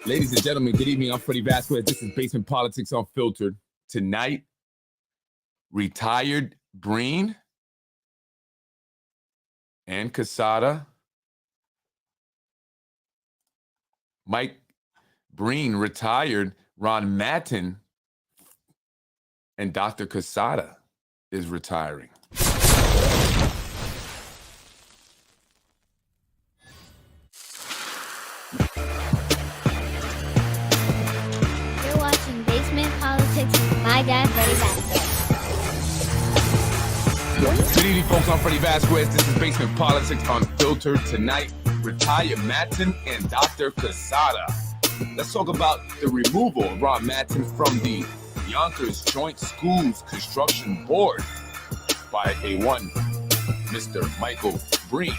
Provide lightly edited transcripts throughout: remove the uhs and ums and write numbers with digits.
Ladies and gentlemen, good evening. I'm Freddy Vazquez. This is Basement Politics Unfiltered. Tonight, retired Breen and Quezada. Mike Breen retired. Ron Matten and Dr. Quezada is retiring. You're watching Basement Politics with my dad, Freddy Vazquez. Good evening, folks. I'm Freddy Vazquez. This is Basement Politics Unfiltered. Tonight, retired Matten and Dr. Quezada. Let's talk about the removal of Ron Matten from the Yonkers Joint Schools Construction Board by one Mr. Michael Breen.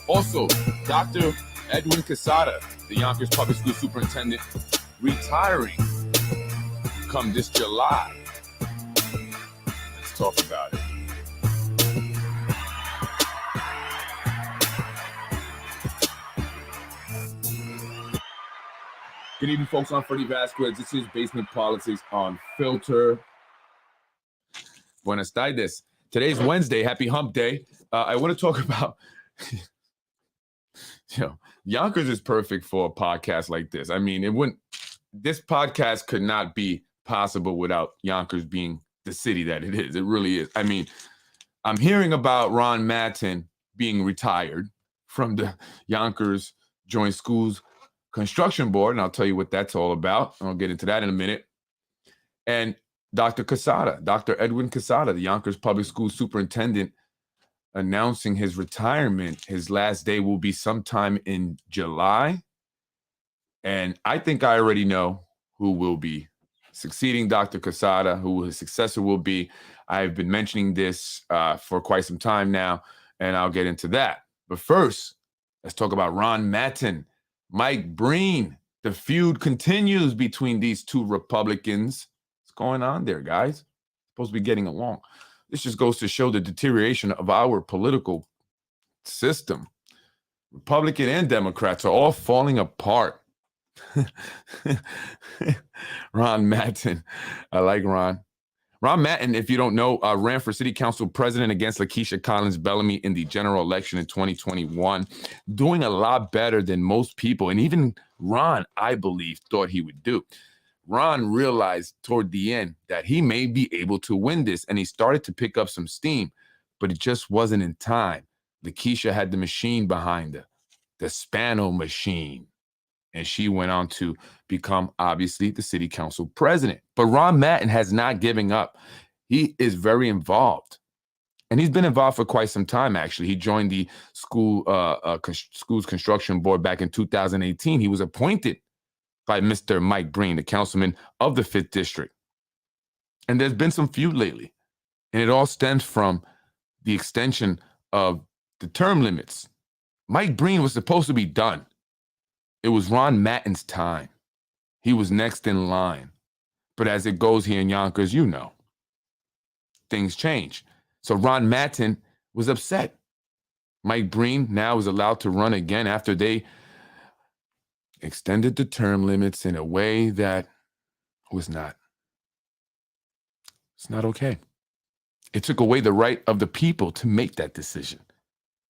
Also, Dr. Edwin Quezada, the Yonkers Public School Superintendent, retiring come this July. Let's talk about it. Good evening, folks. I'm Freddy Vazquez. This is Basement Politics Unfiltered. Buenas tardes. Today's Wednesday. Happy Hump Day. I want to talk about, Yonkers is perfect for a podcast like this. I mean, this podcast could not be possible without Yonkers being the city that it is. It really is. I mean, I'm hearing about Ron Matten being retired from the Yonkers Joint Schools Construction Board, and I'll tell you what that's all about. I'll get into that in a minute. And Dr. Quezada, Dr. Edwin Quezada, the Yonkers Public School Superintendent, announcing his retirement. His last day will be sometime in July. And I think I already know who will be succeeding Dr. Quezada, who his successor will be. I've been mentioning this for quite some time now, and I'll get into that. But first, let's talk about Ron Matten. Mike Breen. The feud continues between these two Republicans. What's going on there, guys? Supposed to be getting along. This just goes to show the deterioration of our political system. Republican and Democrats are all falling apart. Ron Matten. I like Ron. Ron Matten, if you don't know, ran for city council president against Lakeisha Collins Bellamy in the general election in 2021, doing a lot better than most people. And even Ron, I believe, thought he would do. Ron realized toward the end that he may be able to win this, and he started to pick up some steam, but it just wasn't in time. Lakeisha had the machine behind her, the Spano machine. And she went on to become, obviously, the city council president. But Ron Matten has not given up. He is very involved. And he's been involved for quite some time, actually. He joined the schools construction board back in 2018. He was appointed by Mr. Mike Breen, the councilman of the 5th District. And there's been some feud lately. And it all stems from the extension of the term limits. Mike Breen was supposed to be done. It was Ron Matten's time. He was next in line. But as it goes here in Yonkers, things change. So Ron Matten was upset. Mike Breen now is allowed to run again after they extended the term limits in a way that it's not okay. It took away the right of the people to make that decision.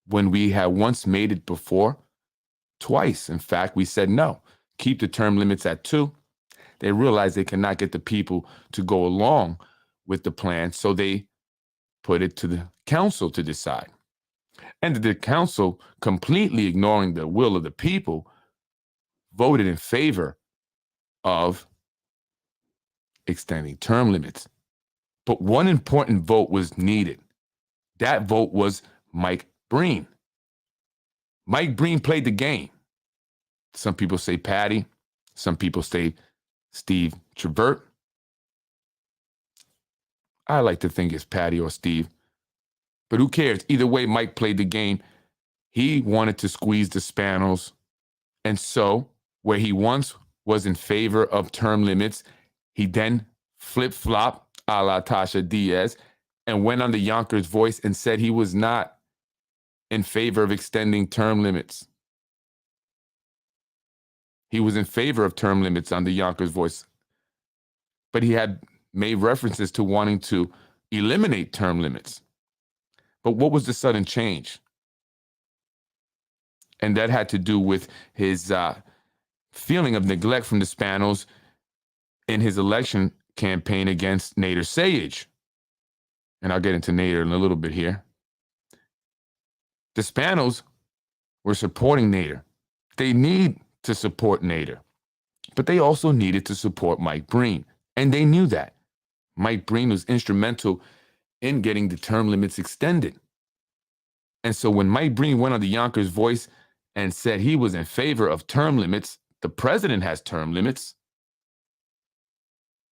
When we had once made it before, twice, in fact, we said no. Keep the term limits at 2. They realized they cannot get the people to go along with the plan, so they put it to the council to decide. And the council, completely ignoring the will of the people, voted in favor of extending term limits. But one important vote was needed. That vote was Mike Breen. Mike Breen played the game. Some people say Patty. Some people say Steve Trevert. I like to think it's Patty or Steve. But who cares? Either way, Mike played the game. He wanted to squeeze the Spanos. And so, where he once was in favor of term limits, he then flip-flopped a la Tasha Diaz and went on the Yonkers Voice and said he was not in favor of extending term limits. He was in favor of term limits on the Yonkers Voice, but he had made references to wanting to eliminate term limits. But what was the sudden change? And that had to do with his feeling of neglect from the Spanos in his election campaign against Nader Sayegh. And I'll get into Nader in a little bit here. The Spanos were supporting Nader. They need to support Nader, but they also needed to support Mike Breen. And they knew that. Mike Breen was instrumental in getting the term limits extended. And so when Mike Breen went on the Yonkers Voice and said he was in favor of term limits, the president has term limits.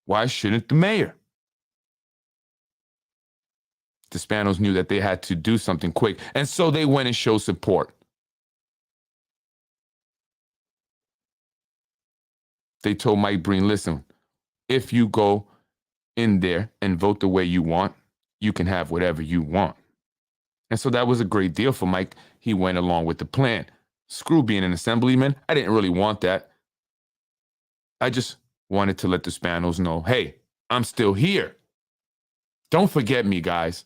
Why shouldn't the mayor? The Spanos knew that they had to do something quick, and so they went and showed support. They told Mike Breen, listen, if you go in there and vote the way you want, you can have whatever you want. And so that was a great deal for Mike. He went along with the plan. Screw being an assemblyman. I didn't really want that. I just wanted to let the Spanos know, hey, I'm still here. Don't forget me, guys.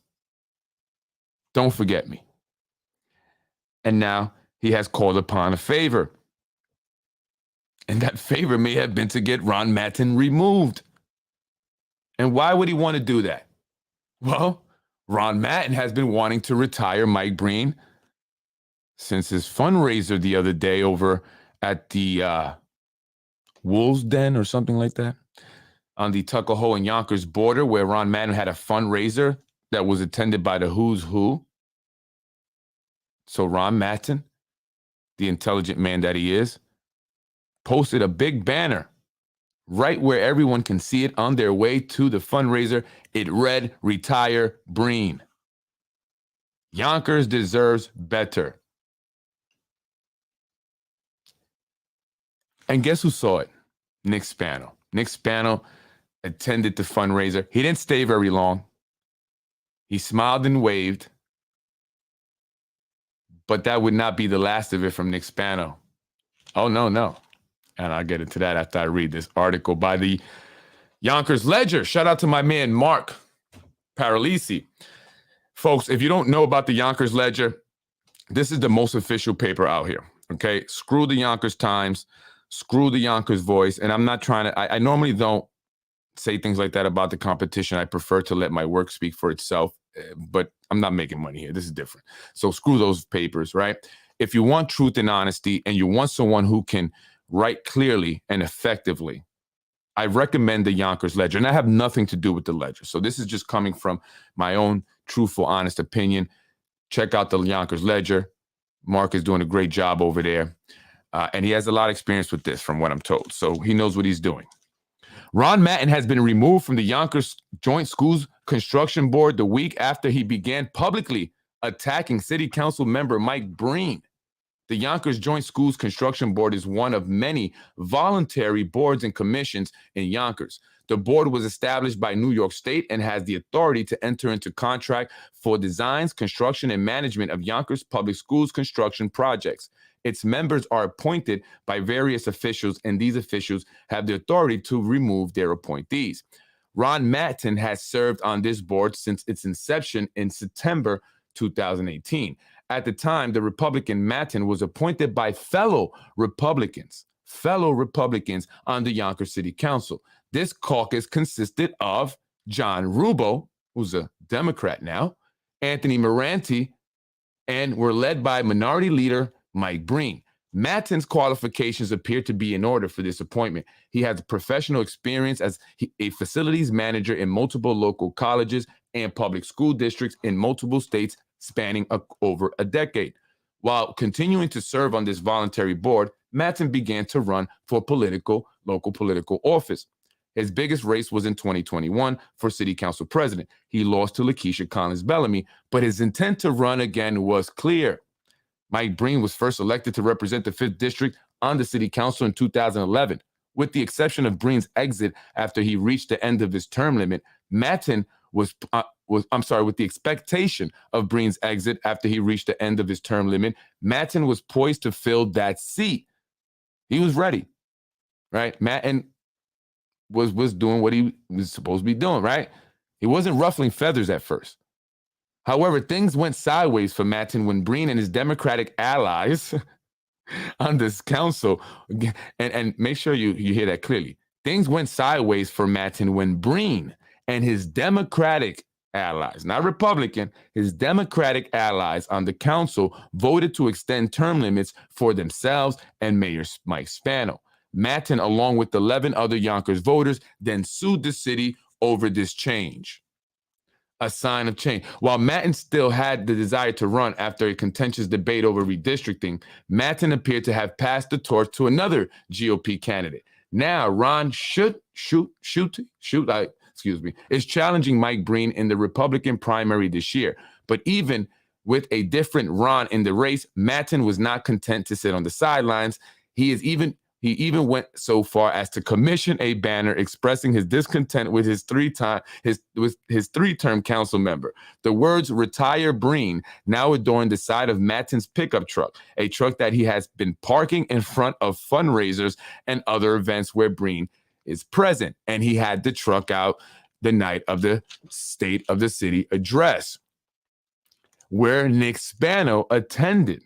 Don't forget me. And now he has called upon a favor. And that favor may have been to get Ron Matten removed. And why would he want to do that? Well, Ron Matten has been wanting to retire Mike Breen since his fundraiser the other day over at the Wolves Den or something like that on the Tuckahoe and Yonkers border, where Ron Matten had a fundraiser that was attended by the who's who. So Ron Matten, the intelligent man that he is, posted a big banner right where everyone can see it on their way to the fundraiser. It read, "Retire Breen. Yonkers deserves better." And guess who saw it? Nick Spano. Nick Spano attended the fundraiser. He didn't stay very long. He smiled and waved. But that would not be the last of it from Nick Spano. Oh, no, no. And I'll get into that after I read this article by the Yonkers Ledger. Shout out to my man, Mark Paralisi. Folks, if you don't know about the Yonkers Ledger, this is the most official paper out here, okay? Screw the Yonkers Times, screw the Yonkers Voice, and I'm not trying to, I normally don't say things like that about the competition. I prefer to let my work speak for itself, but I'm not making money here. This is different. So screw those papers, right? If you want truth and honesty and you want someone who can write clearly and effectively, I recommend the Yonkers Ledger. And I have nothing to do with the Ledger. So this is just coming from my own truthful, honest opinion. Check out the Yonkers Ledger. Mark is doing a great job over there. And he has a lot of experience with this, from what I'm told. So he knows what he's doing. Ron Matten has been removed from the Yonkers Joint Schools Construction Board the week after he began publicly attacking City Council member Mike Breen. The Yonkers Joint Schools Construction Board is one of many voluntary boards and commissions in Yonkers. The board was established by New York State and has the authority to enter into contract for designs, construction, and management of Yonkers Public Schools construction projects. Its members are appointed by various officials, and these officials have the authority to remove their appointees. Ron Matten has served on this board since its inception in September 2018. At the time, the Republican Matten was appointed by fellow Republicans on the Yonkers City Council. This caucus consisted of John Rubo, who's a Democrat now, Anthony Moranti, and were led by Minority Leader Mike Breen. Matten's qualifications appear to be in order for this appointment. He has professional experience as a facilities manager in multiple local colleges and public school districts in multiple states, spanning over a decade. While continuing to serve on this voluntary board, Matten began to run for local political office. His biggest race was in 2021 for city council president. He lost to Lakeisha Collins Bellamy, but his intent to run again was clear. Mike Breen was first elected to represent the 5th District on the city council in 2011. With the exception of Breen's exit after he reached the end of his term limit, Matten with the expectation of Breen's exit after he reached the end of his term limit, Matten was poised to fill that seat. He was ready. right? Matten was doing what he was supposed to be doing, right? He wasn't ruffling feathers at first. However, things went sideways for Matten when Breen and his Democratic allies on this council, and make sure you hear that clearly. Things went sideways for Matten when Breen and his Democratic allies, not Republican, his Democratic allies on the council voted to extend term limits for themselves and Mayor Mike Spano. Matten, along with 11 other Yonkers voters, then sued the city over this change. A sign of change. While Matten still had the desire to run after a contentious debate over redistricting, Matten appeared to have passed the torch to another GOP candidate. Now, Ron is challenging Mike Breen in the Republican primary this year. But even with a different Ron in the race, Matten was not content to sit on the sidelines. He even went so far as to commission a banner expressing his discontent with his three-term council member. The words "Retire Breen" now adorn the side of Matten's pickup truck, a truck that he has been parking in front of fundraisers and other events where Breen is present. And he had the truck out the night of the State of the City address, where Nick Spano attended.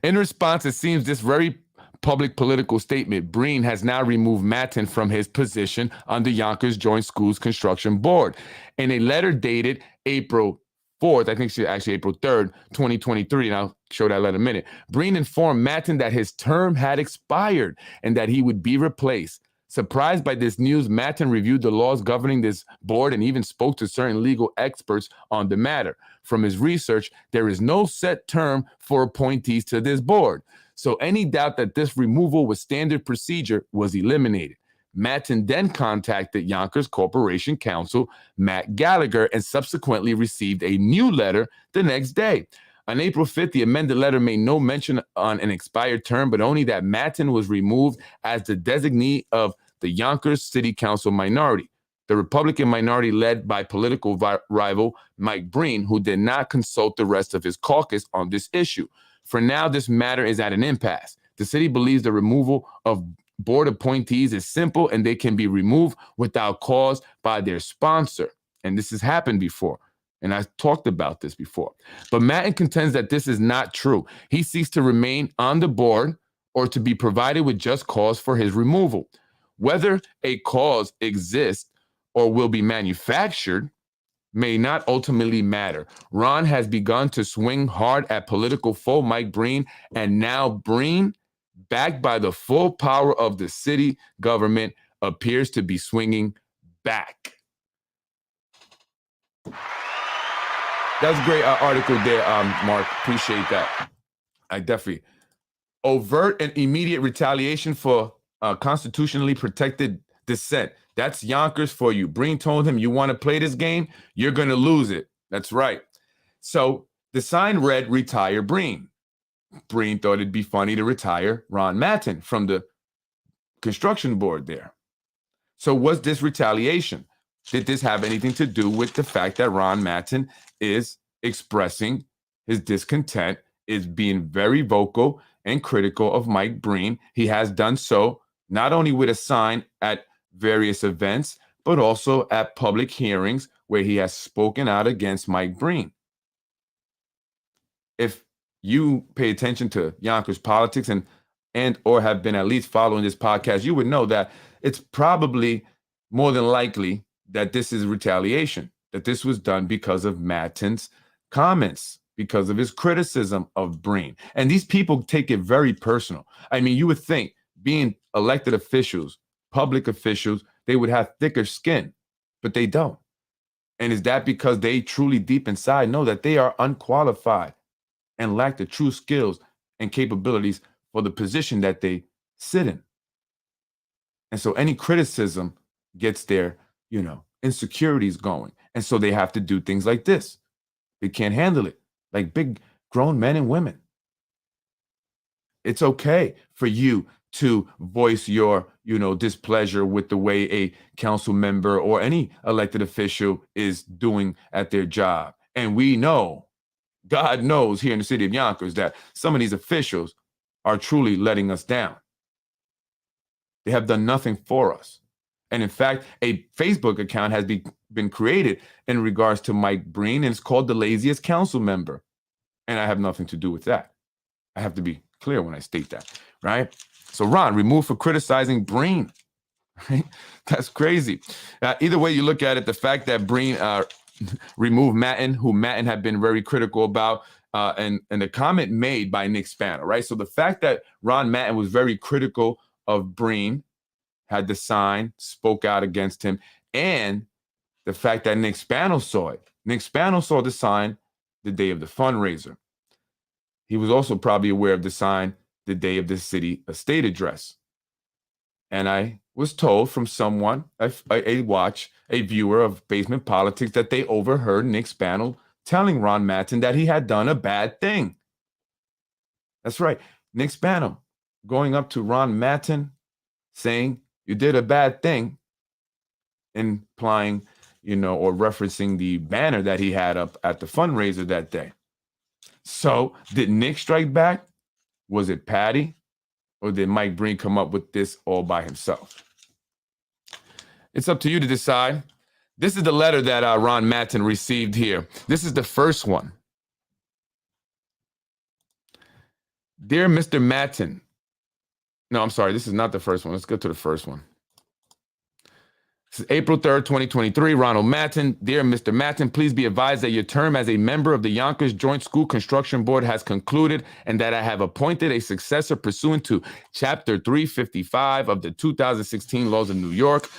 In response, it seems this very public political statement, Breen has now removed Matten from his position on the Yonkers Joint Schools Construction Board. In a letter dated April 4th, I think it's actually April 3rd, 2023, and I'll show that letter in a minute, Breen informed Matten that his term had expired and that he would be replaced. Surprised by this news, Matten reviewed the laws governing this board and even spoke to certain legal experts on the matter. From his research, there is no set term for appointees to this board, so any doubt that this removal was standard procedure was eliminated. Matten then contacted Yonkers Corporation Counsel Matt Gallagher and subsequently received a new letter the next day. On April 5th, the amended letter made no mention on an expired term, but only that Matten was removed as the designee of the Yonkers City Council minority, the Republican minority led by political rival Mike Breen, who did not consult the rest of his caucus on this issue. For now, this matter is at an impasse. The city believes the removal of board appointees is simple and they can be removed without cause by their sponsor. And this has happened before. And I talked about this before. But Matten contends that this is not true. He seeks to remain on the board or to be provided with just cause for his removal. Whether a cause exists or will be manufactured may not ultimately matter. Ron has begun to swing hard at political foe Mike Breen, and now Breen, backed by the full power of the city government, appears to be swinging back. That was a great article there, Mark. Appreciate that. I definitely. Overt and immediate retaliation for constitutionally protected dissent. That's Yonkers for you. Breen told him, you want to play this game? You're going to lose it. That's right. So the sign read, "Retire Breen." Breen thought it'd be funny to retire Ron Matten from the construction board there. So was this retaliation? Did this have anything to do with the fact that Ron Matten is expressing his discontent, is being very vocal and critical of Mike Breen? He has done so not only with a sign at various events, but also at public hearings where he has spoken out against Mike Breen. If you pay attention to Yonkers politics and or have been at least following this podcast, you would know that it's probably more than likely that this is retaliation, that this was done because of Matten's comments, because of his criticism of Breen. And these people take it very personal. I mean, you would think being elected officials, public officials, they would have thicker skin, but they don't. And is that because they truly deep inside know that they are unqualified and lack the true skills and capabilities for the position that they sit in? And so any criticism gets their, insecurities going. And so they have to do things like this. They can't handle it, like big grown men and women. It's okay for you to voice your, displeasure with the way a council member or any elected official is doing at their job. And we know, God knows here in the city of Yonkers, that some of these officials are truly letting us down. They have done nothing for us. And in fact, a Facebook account has been created in regards to Mike Breen, and it's called The Laziest Council Member. And I have nothing to do with that. I have to be clear when I state that, right? So Ron, removed for criticizing Breen. Right? That's crazy. Either way you look at it, the fact that Breen removed Matten, who Matten had been very critical about, and the comment made by Nick Spano, right? So the fact that Ron Matten was very critical of Breen, had the sign, spoke out against him, and the fact that Nick Spano saw it. Nick Spano saw the sign the day of the fundraiser. He was also probably aware of the sign the day of the city estate address. And I was told from someone, a viewer of Basement Politics, that they overheard Nick Spano telling Ron Matten that he had done a bad thing. That's right. Nick Spano going up to Ron Matten saying, "You did a bad thing," implying, or referencing the banner that he had up at the fundraiser that day. So did Nick strike back? Was it Patty? Or did Mike Breen come up with this all by himself? It's up to you to decide. This is the letter that Ron Matten received here. This is the first one. Dear Mr. Matten. No, I'm sorry. This is not the first one. Let's go to the first one. This is April 3rd, 2023. Ronald Matten. Dear Mr. Matten, please be advised that your term as a member of the Yonkers Joint School Construction Board has concluded and that I have appointed a successor pursuant to Chapter 355 of the 2016 Laws of New York.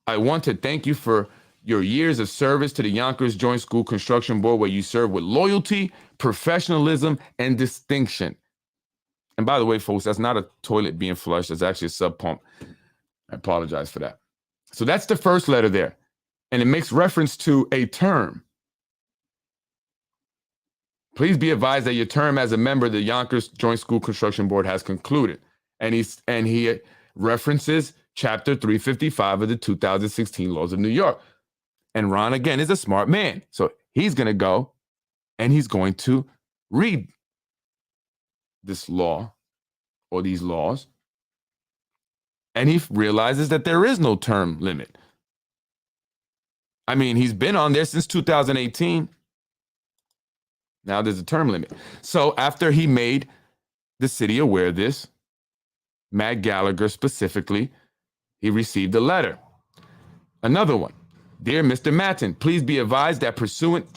I want to thank you for your years of service to the Yonkers Joint School Construction Board, where you serve with loyalty, professionalism, and distinction. And by the way, folks, that's not a toilet being flushed. It's actually a sub pump. I apologize for that. So that's the first letter there. And it makes reference to a term. Please be advised that your term as a member of the Yonkers Joint School Construction Board has concluded. And he references Chapter 355 of the 2016 Laws of New York. And Ron, again, is a smart man. So he's going to go and he's going to read this law or these laws. And he realizes that there is no term limit. I mean, he's been on there since 2018. Now there's a term limit. So after he made the city aware of this, Matt Gallagher specifically, he received a letter. Another one. Dear Mr. Matten, please be advised that pursuant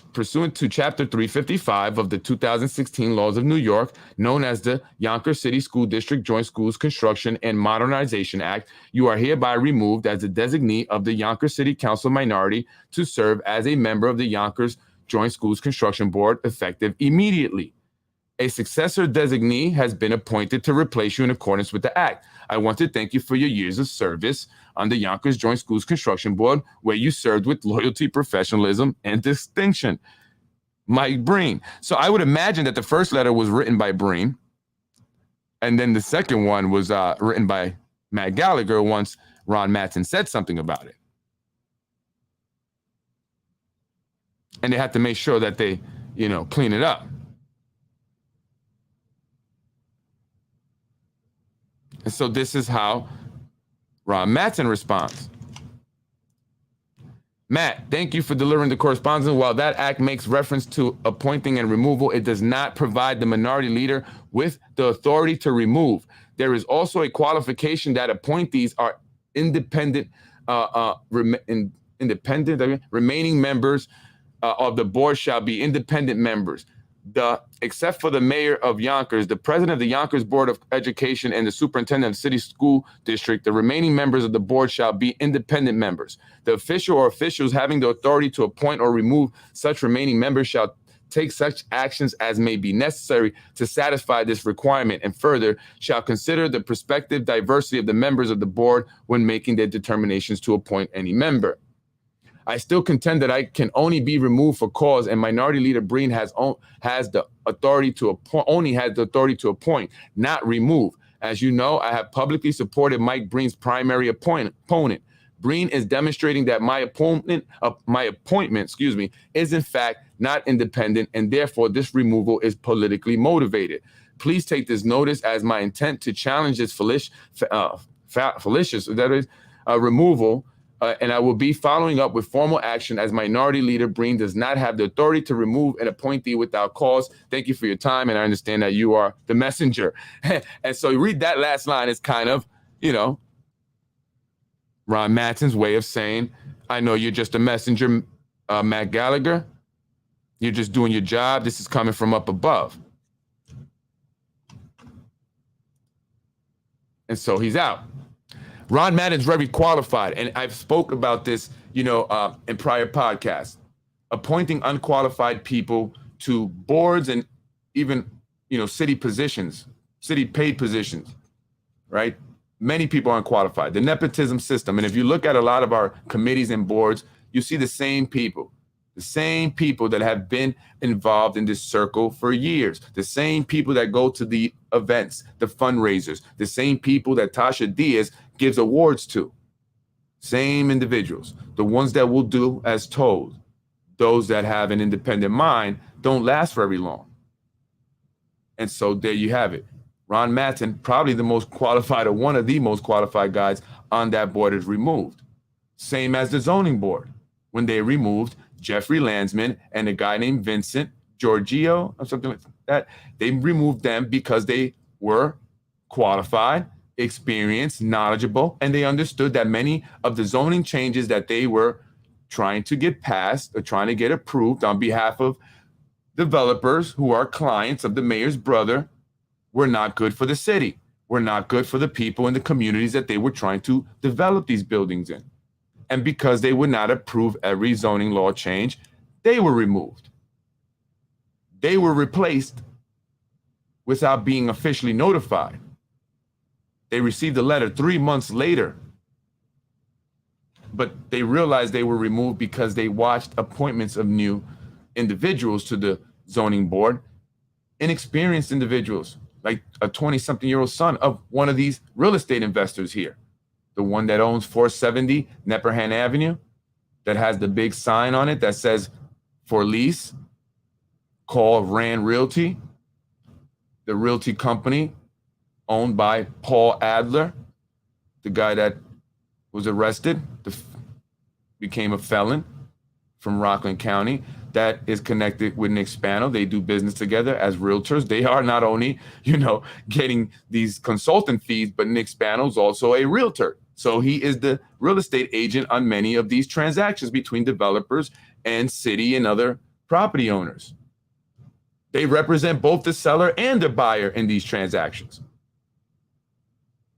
to Chapter 355 of the 2016 Laws of New York, known as the Yonkers City School District Joint Schools Construction and Modernization Act, you are hereby removed as a designee of the Yonkers City Council minority to serve as a member of the Yonkers Joint Schools Construction Board effective immediately. A successor designee has been appointed to replace you in accordance with the act. I want to thank you for your years of service on the Yonkers Joint Schools Construction Board, where you served with loyalty, professionalism, and distinction. Mike Breen. So I would imagine that the first letter was written by Breen, and then the second one was written by Matt Gallagher once Ron Matten said something about it. And they had to make sure that they, clean it up. And so this is how Ron Matten responds. Matt, thank you for delivering the correspondence. While that act makes reference to appointing and removal, it does not provide the minority leader with the authority to remove. There is also a qualification that appointees are independent remaining members of the board shall be independent members. Except for the mayor of Yonkers, the president of the Yonkers Board of Education, and the superintendent of the city school district, the remaining members of the board shall be independent members. The official or officials having the authority to appoint or remove such remaining members shall take such actions as may be necessary to satisfy this requirement, and further shall consider the prospective diversity of the members of the board when making their determinations to appoint any member. I still contend that I can only be removed for cause, and Minority Leader Breen has the authority to appoint, only has the authority to appoint, not remove. As you know, I have publicly supported Mike Breen's primary opponent. Breen is demonstrating that my appointment, is in fact not independent, and therefore this removal is politically motivated. Please take this notice as my intent to challenge this fallacious removal, and I will be following up with formal action as Minority Leader Breen does not have the authority to remove an appointee without cause. Thank you for your time, and I understand that you are the messenger. And so you read that last line, it's kind of, Ron Matten's way of saying, I know you're just a messenger, Matt Gallagher. You're just doing your job. This is coming from up above. And so he's out. Ron Matten's very qualified, and I've spoke about this, in prior podcasts. Appointing unqualified people to boards and even, city positions, city paid positions, right? Many people aren't qualified. The nepotism system, and if you look at a lot of our committees and boards, you see the same people that have been involved in this circle for years, the same people that go to the events, the fundraisers, the same people that Tasha Diaz gives awards to. Same individuals, the ones that will do as told. Those that have an independent mind don't last very long. And so there you have it. Ron Matten, probably the most qualified or one of the most qualified guys on that board, is removed. Same as the zoning board. When they removed Jeffrey Landsman and a guy named Vincent Giorgio or something like that, they removed them because they were qualified, experienced, knowledgeable, and they understood that many of the zoning changes that they were trying to get passed or trying to get approved on behalf of developers who are clients of the mayor's brother were not good for the city, were not good for the people in the communities that they were trying to develop these buildings in. And because they would not approve every zoning law change, they were removed. They were replaced without being officially notified. They received a letter 3 months later, but they realized they were removed because they watched appointments of new individuals to the zoning board, inexperienced individuals, like a 20-something-year-old son of one of these real estate investors here, the one that owns 470 Nepperhan Avenue, that has the big sign on it that says for lease, call Rand Realty, the realty company owned by Paul Adler, the guy that was arrested, became a felon from Rockland County, that is connected with Nick Spano. They do business together as realtors. They are not only, getting these consultant fees, but Nick Spano's also a realtor. So he is the real estate agent on many of these transactions between developers and city and other property owners. They represent both the seller and the buyer in these transactions.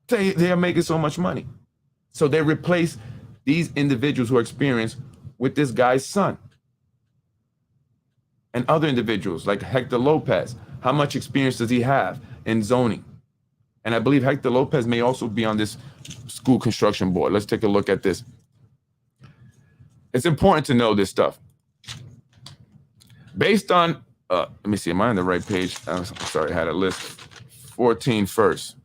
They are making so much money. So they replace these individuals who are experienced with this guy's son. And other individuals like Hector Lopez. How much experience does he have in zoning? And I believe Hector Lopez may also be on this school construction board. Let's take a look at this. It's important to know this stuff. Based on, let me see, am I on the right page? I'm sorry, I had a list. 14 first.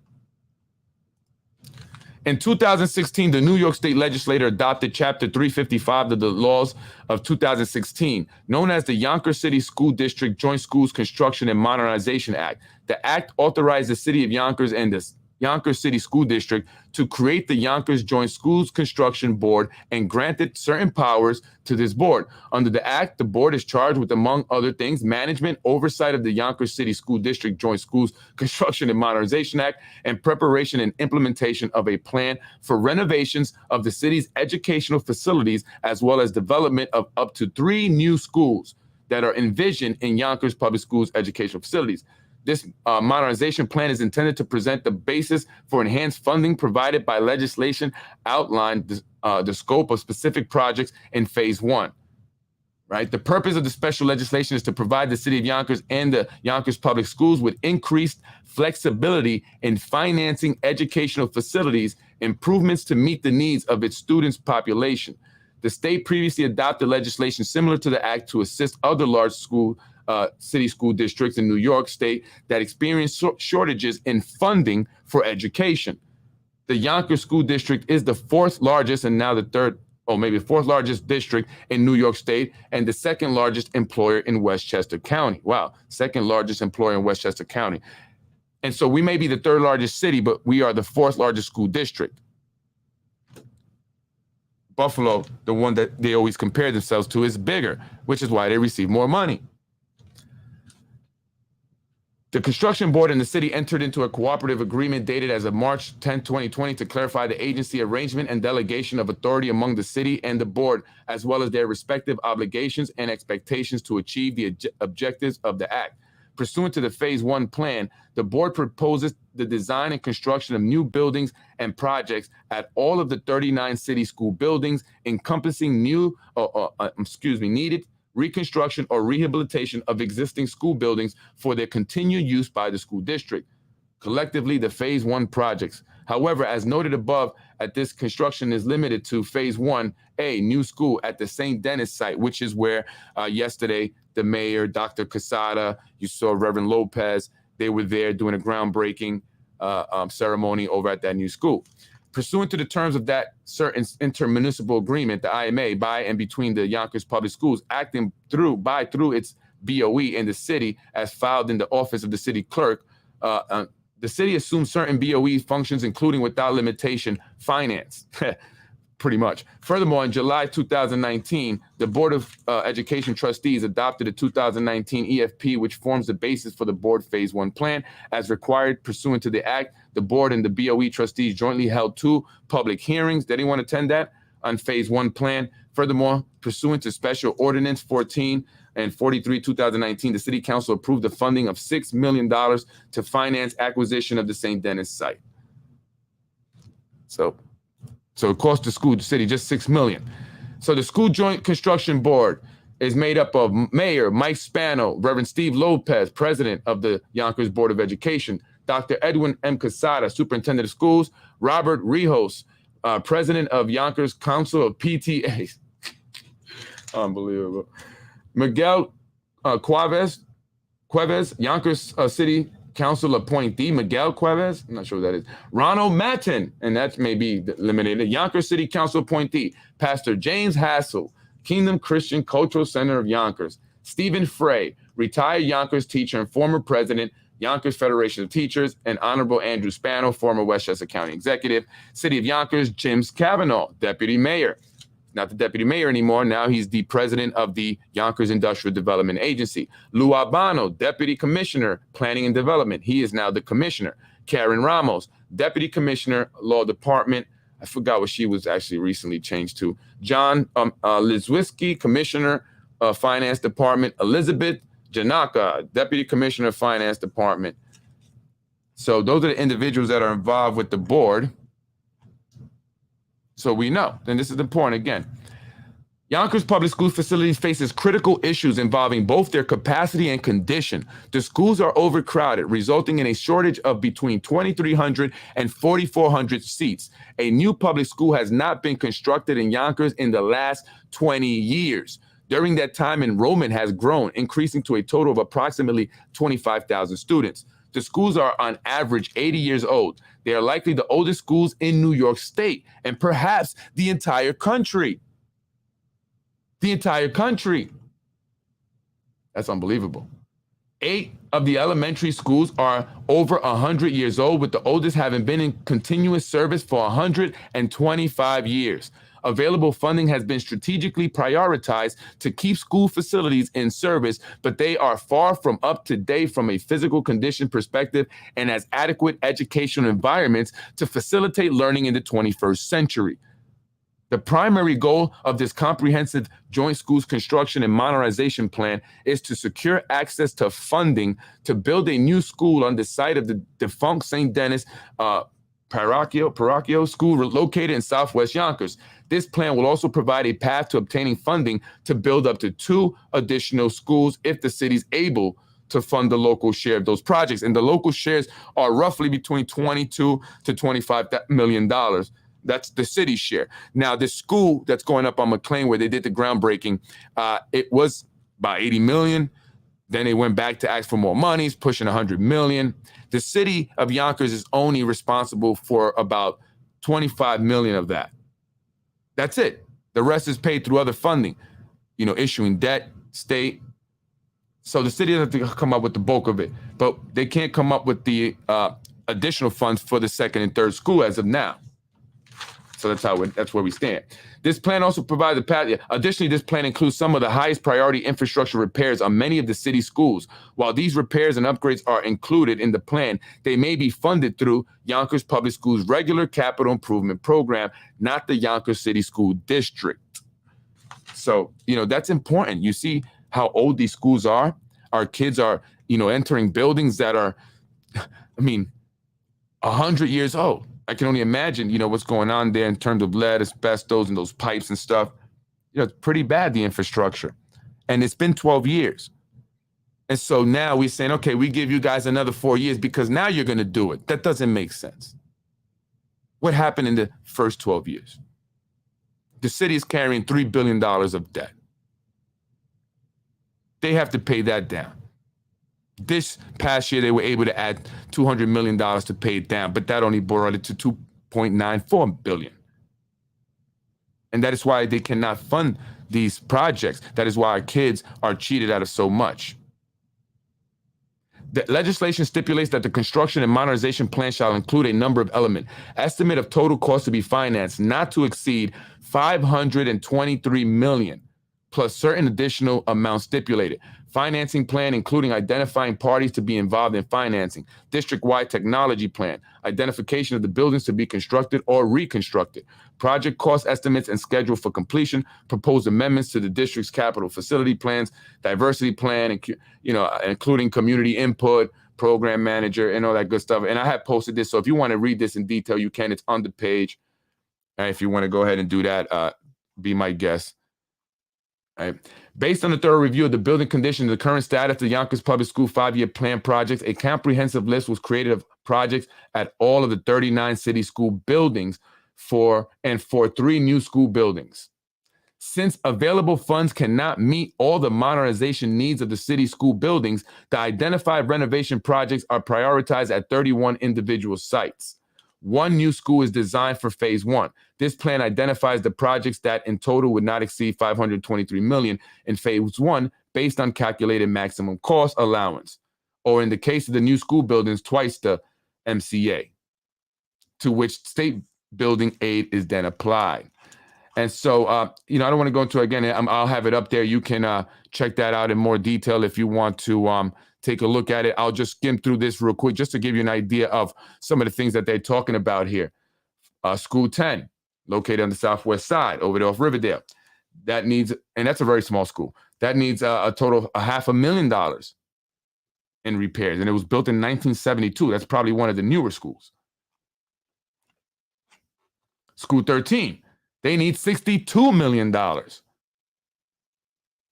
In 2016, the New York State Legislature adopted Chapter 355 of the laws of 2016, known as the Yonkers City School District Joint Schools Construction and Modernization Act. The act authorized the city of Yonkers and the Yonkers City School District to create the Yonkers Joint Schools Construction Board and granted certain powers to this board. Under the act, the board is charged with, among other things, management, oversight of the Yonkers City School District Joint Schools Construction and Modernization Act, and preparation and implementation of a plan for renovations of the city's educational facilities, as well as development of up to 3 new schools that are envisioned in Yonkers Public Schools educational facilities. This modernization plan is intended to present the basis for enhanced funding provided by legislation outlined the scope of specific projects in phase 1. Right? The purpose of the special legislation is to provide the city of Yonkers and the Yonkers Public Schools with increased flexibility in financing educational facilities improvements to meet the needs of its students' population. The state previously adopted legislation similar to the act to assist other large city school districts in New York State that experience shortages in funding for education. The Yonkers School District is the 4th largest and now the 4th largest district in New York State and the 2nd largest employer in Westchester County. Wow, 2nd largest employer in Westchester County. And so we may be the third largest city, but we are the fourth largest school district. Buffalo, the one that they always compare themselves to, is bigger, which is why they receive more money. The construction board and the city entered into a cooperative agreement dated as of March 10, 2020 to clarify the agency arrangement and delegation of authority among the city and the board, as well as their respective obligations and expectations to achieve the objectives of the act. Pursuant to the Phase 1 plan, the board proposes the design and construction of new buildings and projects at all of the 39 city school buildings, encompassing needed reconstruction or rehabilitation of existing school buildings for their continued use by the school district. Collectively, the Phase 1 projects. However, as noted above, at this construction is limited to Phase 1A, new school at the St. Denis site, which is where yesterday the mayor, Dr. Quezada, you saw Reverend Lopez, they were there doing a groundbreaking ceremony over at that new school. Pursuant to the terms of that certain intermunicipal agreement, the IMA, by and between the Yonkers Public Schools, acting through its BOE in the city as filed in the office of the city clerk, the city assumes certain BOE functions, including without limitation, finance, pretty much. Furthermore, in July 2019, the Board of Education trustees adopted a 2019 EFP, which forms the basis for the board Phase 1 plan. As required pursuant to the act, the board and the BOE trustees jointly held 2 public hearings. Did anyone attend that? On Phase 1 plan. Furthermore, pursuant to Special Ordinance 14 and 43, 2019, the City Council approved the funding of $6 million to finance acquisition of the St. Denis site. So it cost the city just $6 million. So the School Joint Construction Board is made up of Mayor Mike Spano, Reverend Steve Lopez, President of the Yonkers Board of Education, Dr. Edwin M. Quezada, Superintendent of Schools, Robert Rijos, President of Yonkers Council of PTAs. Unbelievable. Miguel Cuevas, Yonkers City Council appointee, Miguel Cuevas, I'm not sure who that is. Ronald Matten, and that may be eliminated. Yonkers City Council appointee, Pastor James Hassel, Kingdom Christian Cultural Center of Yonkers. Stephen Frey, retired Yonkers teacher and former president, Yonkers Federation of Teachers, and Honorable Andrew Spano, former Westchester County executive. City of Yonkers, James Cavanaugh, deputy mayor. Not the deputy mayor anymore. Now he's the president of the Yonkers Industrial Development Agency. Lou Albano, deputy commissioner, planning and development. He is now the commissioner. Karen Ramos, deputy commissioner, law department. I forgot what she was actually recently changed to. John Lizwiski, commissioner, finance department. Elizabeth Janaka, deputy commissioner, finance department. So those are the individuals that are involved with the board. So we know, and this is important again. Yonkers Public School facilities faces critical issues involving both their capacity and condition. The schools are overcrowded, resulting in a shortage of between 2,300 and 4,400 seats. A new public school has not been constructed in Yonkers in the last 20 years. During that time, enrollment has grown, increasing to a total of approximately 25,000 students. The schools are on average 80 years old. They are likely the oldest schools in New York State and perhaps the entire country. The entire country. That's unbelievable. 8 of the elementary schools are over 100 years old, with the oldest having been in continuous service for 125 years. Available funding has been strategically prioritized to keep school facilities in service, but they are far from up to date from a physical condition perspective and as adequate educational environments to facilitate learning in the 21st century. The primary goal of this comprehensive joint schools construction and modernization plan is to secure access to funding to build a new school on the site of the defunct St. Denis Parochial School located in Southwest Yonkers. This plan will also provide a path to obtaining funding to build up to 2 additional schools if the city's able to fund the local share of those projects. And the local shares are roughly between $22 to $25 million. That's the city's share. Now, this school that's going up on McLean where they did the groundbreaking, it was about 80 million. Then they went back to ask for more monies, pushing 100 million. The city of Yonkers is only responsible for about 25 million of that. That's it. The rest is paid through other funding, issuing debt, state, So the city has to come up with the bulk of it, but they can't come up with the additional funds for the second and third school as of now. So that's where we stand. This plan also provides a path. Additionally, this plan includes some of the highest priority infrastructure repairs on many of the city schools. While these repairs and upgrades are included in the plan, they may be funded through Yonkers Public Schools' regular capital improvement program, not the Yonkers City School District. So, that's important. You see how old these schools are? Our kids are, entering buildings that are, 100 years old. I can only imagine, what's going on there in terms of lead, asbestos, and those pipes and stuff. It's pretty bad, the infrastructure. And it's been 12 years. And so now we're saying, okay, we give you guys another 4 years because now you're going to do it. That doesn't make sense. What happened in the first 12 years? The city is carrying $3 billion of debt. They have to pay that down. This past year, they were able to add $200 million to pay it down, but that only brought it to $2.94 billion. And that is why they cannot fund these projects. That is why our kids are cheated out of so much. The legislation stipulates that the construction and modernization plan shall include a number of elements. Estimate of total cost to be financed not to exceed $523 million, plus certain additional amounts stipulated. Financing plan, including identifying parties to be involved in financing. District-wide technology plan. Identification of the buildings to be constructed or reconstructed. Project cost estimates and schedule for completion. Proposed amendments to the district's capital facility plans. Diversity plan, including community input, program manager, and all that good stuff. And I have posted this, so if you want to read this in detail, you can. It's on the page. If you want to go ahead and do that, be my guest. Right. Based on a thorough review of the building condition, the current status of the Yonkers Public School 5-year plan projects, a comprehensive list was created of projects at all of the 39 city school buildings for 3 new school buildings. Since available funds cannot meet all the modernization needs of the city school buildings, the identified renovation projects are prioritized at 31 individual sites. 1 new school is designed for phase 1. This plan identifies the projects that in total would not exceed $523 million in phase 1 based on calculated maximum cost allowance, or in the case of the new school buildings, twice the MCA, to which state building aid is then applied. And so, I don't want to go into it again. I'll have it up there. You can check that out in more detail if you want to take a look at it. I'll just skim through this real quick just to give you an idea of some of the things that they're talking about here. School 10, located on the southwest side, over there off Riverdale. That needs, and that's a very small school, that needs a total of $500,000 in repairs. And it was built in 1972. That's probably one of the newer schools. School 13, they need $62 million.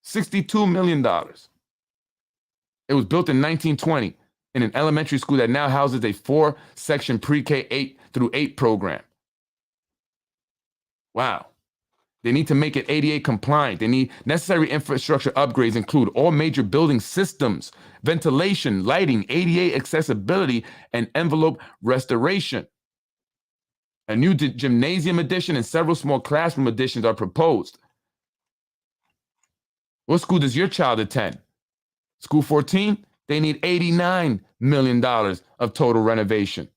$62 million. It was built in 1920 in an elementary school that now houses a 4-section pre-K 8 through 8 program. Wow. They need to make it ADA compliant. They need necessary infrastructure upgrades include all major building systems, ventilation, lighting, ADA accessibility, and envelope restoration. A new gymnasium addition and several small classroom additions are proposed. What school does your child attend? School 14, they need $89 million of total renovation.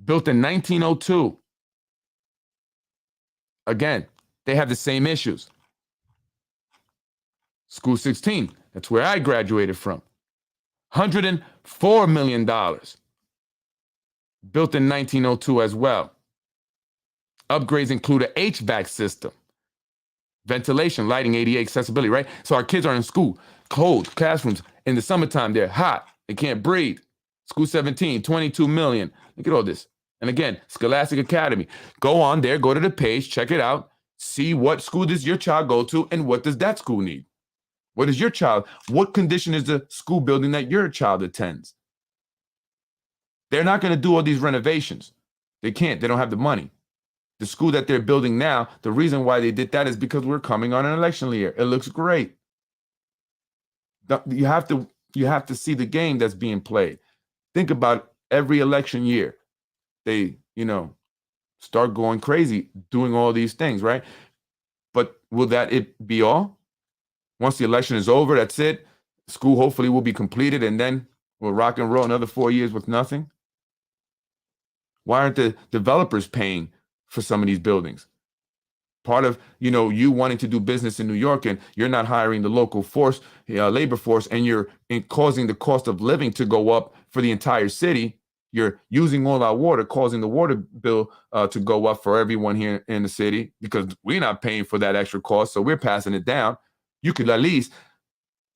Built in 1902. Again, they have the same issues. School 16, that's where I graduated from. $104 million. Built in 1902 as well. Upgrades include an HVAC system, ventilation, lighting, ADA accessibility, right? So our kids are in school, cold classrooms. In the summertime, they're hot. They can't breathe. School 17, $22 million. Look at all this. And again, Scholastic Academy. Go on there, go to the page, check it out. See what school does your child go to and what does that school need? What is your child? What condition is the school building that your child attends? They're not going to do all these renovations. They can't. They don't have the money. The school that they're building now, the reason why they did that is because we're coming on an election year. It looks great. You have to see the game that's being played. Think about every election year. They, start going crazy doing all these things, right? But will that it be all? Once the election is over, that's it. School hopefully will be completed, and then we'll rock and roll another 4 years with nothing. Why aren't the developers paying for some of these buildings? Part of, you wanting to do business in New York, and you're not hiring the local force, labor force, and you're causing the cost of living to go up for the entire city. You're using all our water, causing the water bill to go up for everyone here in the city because we're not paying for that extra cost, so we're passing it down. You could at least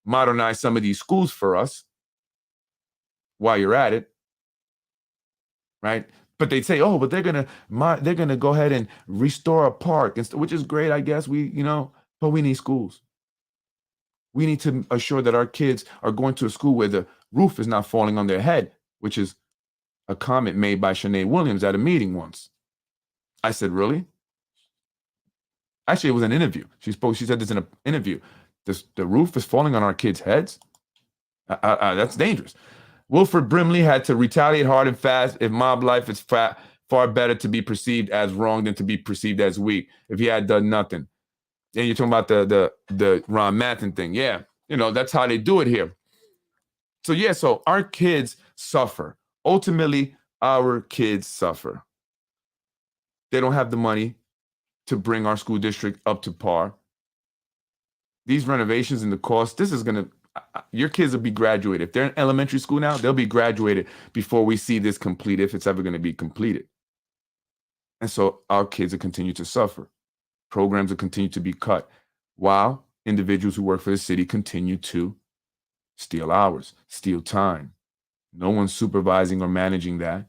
modernize some of these schools for us while you're at it, right? But they'd say, oh, but they're gonna go ahead and restore a park, which is great, I guess. But we need schools. We need to assure that our kids are going to a school where the roof is not falling on their head, which is a comment made by Shanae Williams at a meeting once. I said, really? Actually, it was an interview. She said this in an interview. The roof is falling on our kids' heads? That's dangerous. Wilford Brimley had to retaliate hard and fast if mob life is far better to be perceived as wrong than to be perceived as weak if he had done nothing. And you're talking about the Ron Matten thing. Yeah, that's how they do it here. So our kids suffer. Ultimately, our kids suffer. They don't have the money to bring our school district up to par. These renovations and the cost, your kids will be graduated. If they're in elementary school now, they'll be graduated before we see this complete, if it's ever going to be completed. And so our kids will continue to suffer. Programs will continue to be cut while individuals who work for the city continue to steal hours, steal time. No one's supervising or managing that.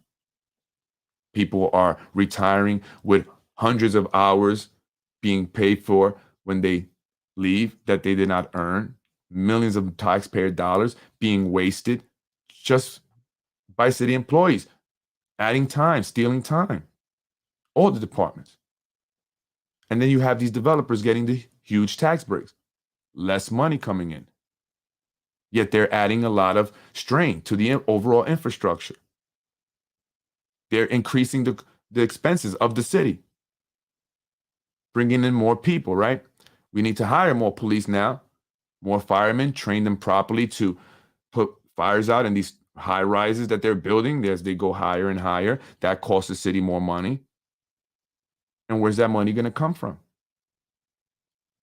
People are retiring with hundreds of hours being paid for when they leave that they did not earn. Millions of taxpayer dollars being wasted just by city employees, adding time, stealing time, all the departments. And then you have these developers getting the huge tax breaks, less money coming in. Yet they're adding a lot of strain to the overall infrastructure. They're increasing the expenses of the city, bringing in more people, right? We need to hire more police now, more firemen, train them properly to put fires out in these high rises that they're building as they go higher and higher. That costs the city more money. And where's that money going to come from?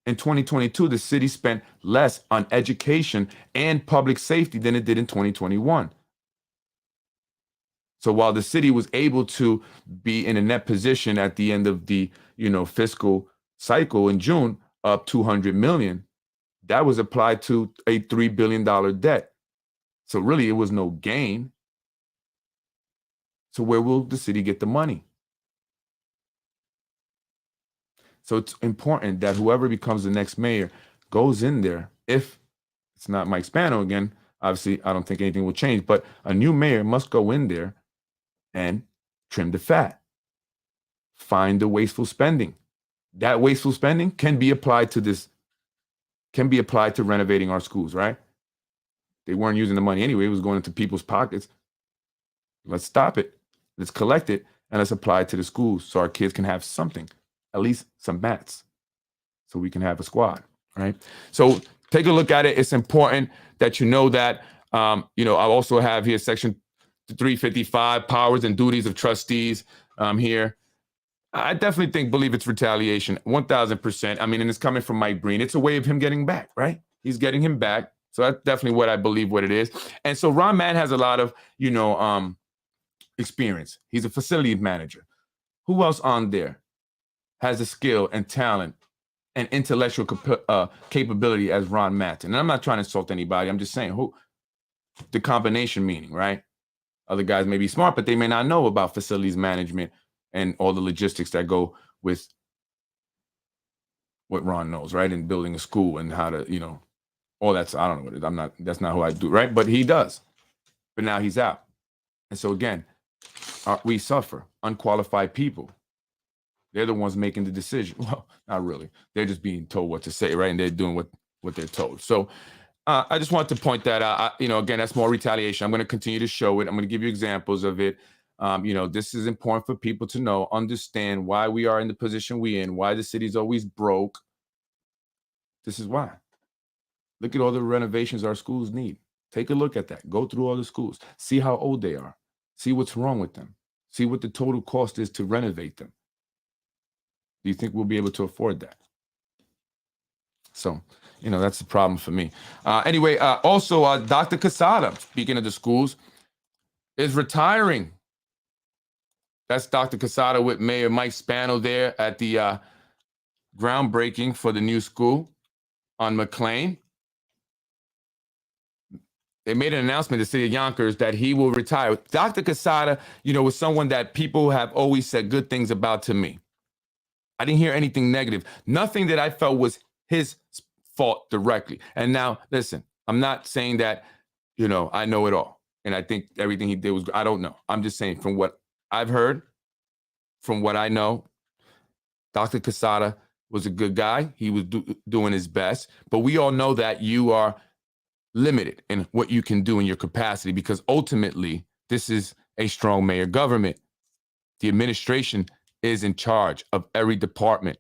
In 2022, the city spent less on education and public safety than it did in 2021. So while the city was able to be in a net position at the end of the fiscal cycle in June, up $200 million, that was applied to a $3 billion debt. So really, it was no gain. So where will the city get the money? So it's important that whoever becomes the next mayor goes in there. If it's not Mike Spano again, obviously, I don't think anything will change, but a new mayor must go in there and trim the fat. Find the wasteful spending. That wasteful spending can be applied to renovating our schools, right? They weren't using the money anyway. It was going into people's pockets. Let's stop it. Let's collect it, and let's apply it to the schools so our kids can have something, at least some mats, so we can have a squad, right? So take a look at it. It's important that you know that. I also have here section 355, powers and duties of trustees here. I definitely believe it's retaliation, 1,000%. I mean, and it's coming from Mike Breen. It's a way of him getting back, right? He's getting him back. So that's definitely what I believe what it is. And so Ron Matten has a lot of, experience. He's a facility manager. Who else on there has the skill and talent and intellectual capability as Ron Matten? And I'm not trying to insult anybody. I'm just saying who the combination meaning, right? Other guys may be smart, but they may not know about facilities management and all the logistics that go with what Ron knows, right? And building a school and how to, all that's, I don't know what it is. That's not who I do, right? But he does. But now he's out. And so again, we suffer. Unqualified people. They're the ones making the decision. Well, not really. They're just being told what to say, right? And they're doing what they're told. So I just want to point that out. Again, that's more retaliation. I'm going to continue to show it. I'm going to give you examples of it. This is important for people to know, understand why we are in the position we're in, why the city's always broke. This is why. Look at all the renovations our schools need. Take a look at that. Go through all the schools. See how old they are. See what's wrong with them. See what the total cost is to renovate them. Do you think we'll be able to afford that? So, that's the problem for me. Anyway, also, Dr. Quezada, speaking of the schools, is retiring. That's Dr. Quezada with Mayor Mike Spano there at the groundbreaking for the new school on McLean. They made an announcement, the city of Yonkers, that he will retire. Dr. Quezada, was someone that people have always said good things about to me. I didn't hear anything negative. Nothing that I felt was his fault directly. And now, listen, I'm not saying that, I know it all. And I think everything he did was, I don't know. I'm just saying from what I've heard, from what I know, Dr. Quezada was a good guy. He was doing his best. But we all know that you are limited in what you can do in your capacity, because ultimately this is a strong mayor government. The administration is in charge of every department.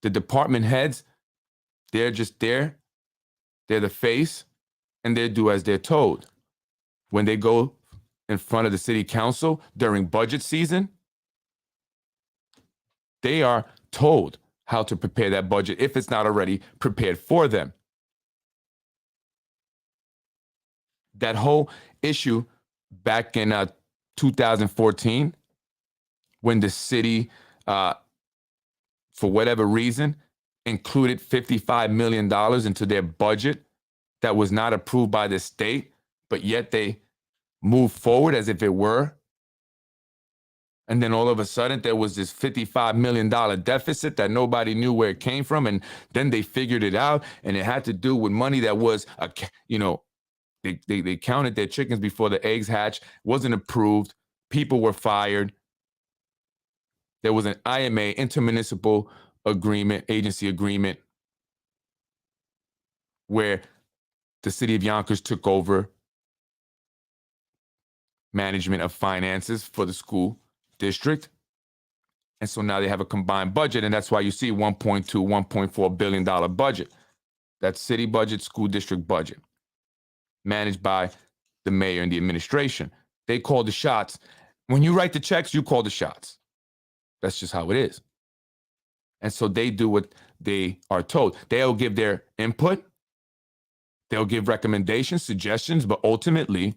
The department heads, they're just there. They're the face, and they do as they're told. When they go in front of the city council during budget season, they are told how to prepare that budget if it's not already prepared for them. That whole issue back in 2014, when the city, for whatever reason, included $55 million into their budget that was not approved by the state, but yet they moved forward as if it were. And then all of a sudden, there was this $55 million deficit that nobody knew where it came from. And then they figured it out, and it had to do with money that was, they counted their chickens before the eggs hatched, wasn't approved. People were fired. There was an IMA, intermunicipal agreement, agency agreement, where the city of Yonkers took over management of finances for the school district. And so now they have a combined budget, and that's why you see $1.2, $1.4 billion budget. That's city budget, school district budget, managed by the mayor and the administration. They call the shots. When you write the checks, you call the shots. That's just how it is. And so they do what they are told. They'll give their input. They'll give recommendations, suggestions, but ultimately,